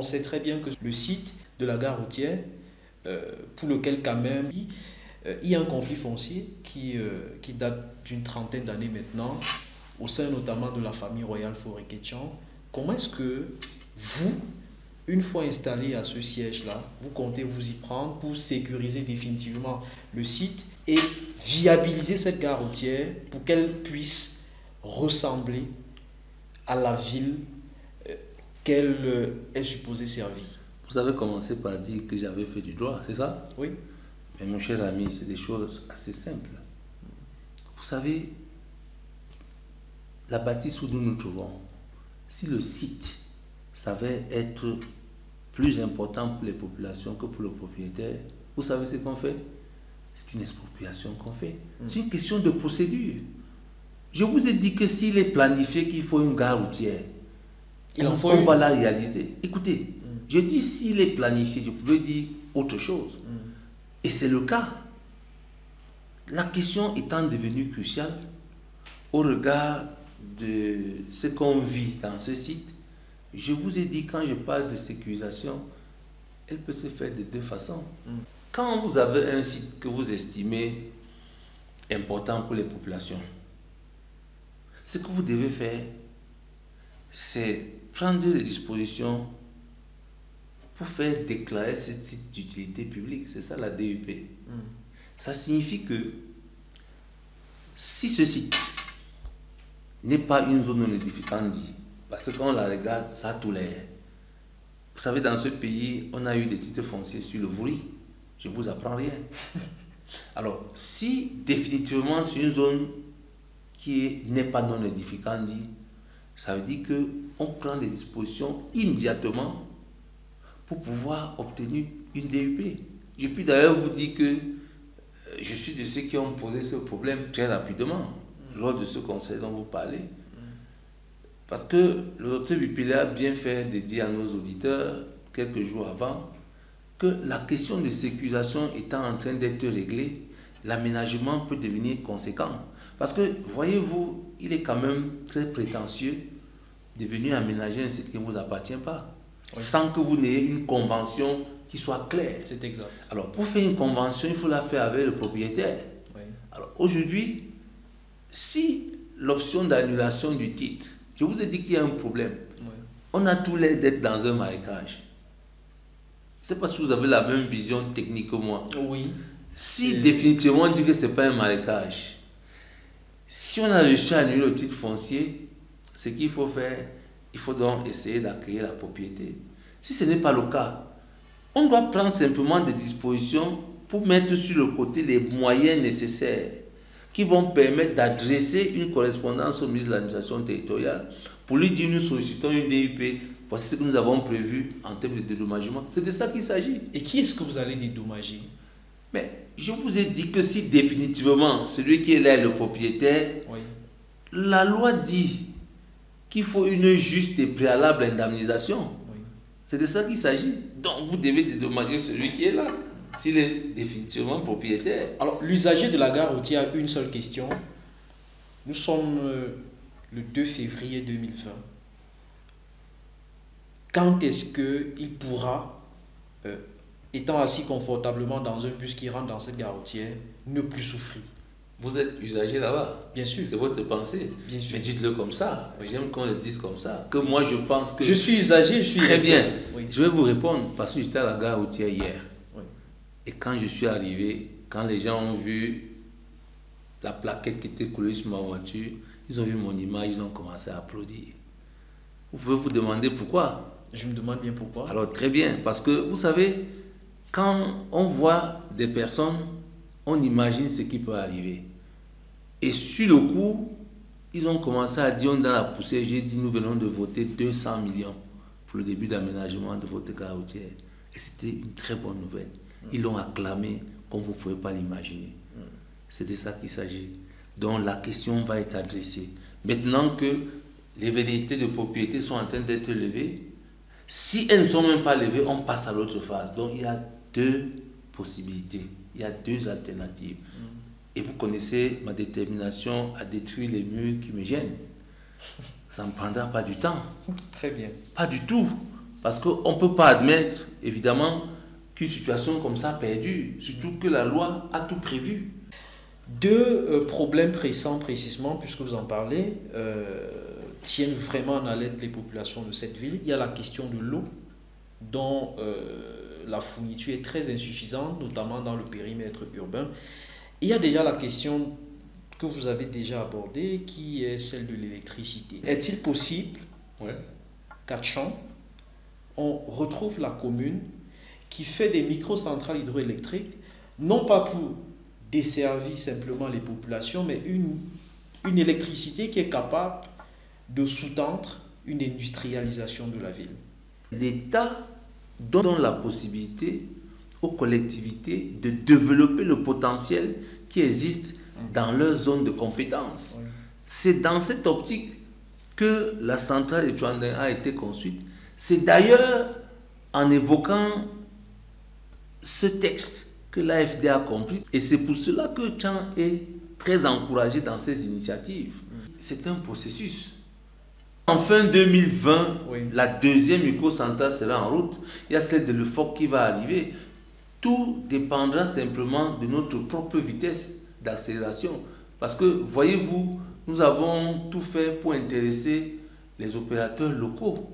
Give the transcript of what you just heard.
on sait très bien que le site de la gare routière, pour lequel quand même il y a un conflit foncier qui date d'une trentaine d'années maintenant, au sein notamment de la famille royale Fauré-Ketchan. Comment est-ce que vous, une fois installé à ce siège-là, vous comptez vous y prendre pour sécuriser définitivement le site et viabiliser cette gare routière pour qu'elle puisse ressembler à la ville qu'elle est supposée servir? Vous avez commencé par dire que j'avais fait du droit, c'est ça? Oui. Mais mon cher ami, c'est des choses assez simples. Vous savez, la bâtisse où nous nous trouvons, si le site savait être plus important pour les populations que pour le propriétaire, vous savez ce qu'on fait? C'est une expropriation qu'on fait. C'est une question de procédure. Je vous ai dit que s'il est planifié qu'il faut une gare routière, on va la réaliser. Écoutez, je dis s'il est planifié, je pouvais dire autre chose. Et c'est le cas. La question étant devenue cruciale au regard de ce qu'on vit dans ce site, je vous ai dit, quand je parle de sécurisation, elle peut se faire de deux façons. Quand vous avez un site que vous estimez important pour les populations, ce que vous devez faire, c'est prendre les dispositions pour faire déclarer ce site d'utilité publique. C'est ça la DUP. Ça signifie que si ce site n'est pas une zone non édificante, parce que quand on la regarde, ça a tout l'air. Vous savez, dans ce pays, on a eu des titres fonciers sur le bruit. Je ne vous apprends rien. Alors, si définitivement c'est une zone qui n'est pas non édificante, ça veut dire qu'on prend des dispositions immédiatement pour pouvoir obtenir une DUP. Je puis d'ailleurs vous dire que je suis de ceux qui ont posé ce problème très rapidement lors de ce conseil dont vous parlez. Parce que le docteur Bipile a bien fait de dire à nos auditeurs, quelques jours avant, que la question de sécurisation étant en train d'être réglée, l'aménagement peut devenir conséquent. Parce que, voyez-vous, il est quand même très prétentieux de venir aménager un site qui ne vous appartient pas, sans que vous n'ayez une convention qui soit claire. C'est exact. Alors, pour faire une convention, il faut la faire avec le propriétaire. Alors, aujourd'hui, si l'option d'annulation du titre, je vous ai dit qu'il y a un problème, on a tout l'air d'être dans un marécage. C'est parce que vous avez la même vision technique que moi. Oui. Si définitivement on dit que ce n'est pas un marécage, si on a réussi à annuler le titre foncier, ce qu'il faut faire, il faut donc essayer d'acquérir la propriété. Si ce n'est pas le cas, on doit prendre simplement des dispositions pour mettre sur le côté les moyens nécessaires qui vont permettre d'adresser une correspondance au ministre de l'administration territoriale pour lui dire nous sollicitons une DUP, voici ce que nous avons prévu en termes de dédommagement. C'est de ça qu'il s'agit. Et qui est-ce que vous allez dédommager? Mais je vous ai dit que si définitivement celui qui est là est le propriétaire, la loi dit qu'il faut une juste et préalable indemnisation. C'est de ça qu'il s'agit. Donc vous devez dédommager celui qui est là, s'il est définitivement propriétaire. Alors l'usager de la gare routière a une seule question. Nous sommes le 2 février 2020. Quand est-ce qu'il pourra, étant assis confortablement dans un bus qui rentre dans cette gare routière, ne plus souffrir? Vous êtes usager là-bas. Bien sûr. C'est votre pensée. Bien sûr. Mais dites-le comme ça. J'aime qu'on le dise comme ça. Que moi, je pense que... Je suis usager, je suis... Très bien. Je vais vous répondre parce que j'étais à la gare routière hier. Et quand je suis arrivé, quand les gens ont vu la plaquette qui était collée sur ma voiture, ils ont vu mon image, ils ont commencé à applaudir. Vous pouvez vous demander pourquoi? Je me demande bien pourquoi. Alors très bien, parce que vous savez, quand on voit des personnes, on imagine ce qui peut arriver. Et sur le coup, ils ont commencé à dire, dans la poussière, j'ai dit, nous venons de voter 200 millions pour le début d'aménagement de votre gare routière. Et c'était une très bonne nouvelle. Ils l'ont acclamé comme vous ne pouvez pas l'imaginer. C'est de ça qu'il s'agit. Donc la question va être adressée. Maintenant que les velléités de propriété sont en train d'être levées, si elles ne sont même pas levées, on passe à l'autre phase. Donc il y a deux possibilités, il y a deux alternatives. Et vous connaissez ma détermination à détruire les murs qui me gênent. Ça ne me prendra pas du temps. Très bien. Pas du tout. Parce qu'on ne peut pas admettre, évidemment, qu'une situation comme ça perdure, surtout que la loi a tout prévu. Deux problèmes pressants précisément, puisque vous en parlez, tiennent vraiment en haleine les populations de cette ville. Il y a la question de l'eau, dont la fourniture est très insuffisante, notamment dans le périmètre urbain. Il y a déjà la question que vous avez déjà abordée, qui est celle de l'électricité. Est-il possible qu'à Tchang, on retrouve la commune qui fait des microcentrales hydroélectriques, non pas pour desservir simplement les populations, mais une électricité qui est capable de sous-tendre une industrialisation de la ville? L'État donne la possibilité aux collectivités de développer le potentiel qui existe dans leur zone de compétence. Oui. C'est dans cette optique que la centrale de Tchouandin a été construite. C'est d'ailleurs en évoquant ce texte que l'AFD a compris. Et c'est pour cela que Tchang est très encouragé dans ses initiatives. C'est un processus. En fin 2020, la deuxième microcentrale sera en route. Il y a celle de l'EFOC qui va arriver. Tout dépendra simplement de notre propre vitesse d'accélération. Parce que, voyez-vous, nous avons tout fait pour intéresser les opérateurs locaux.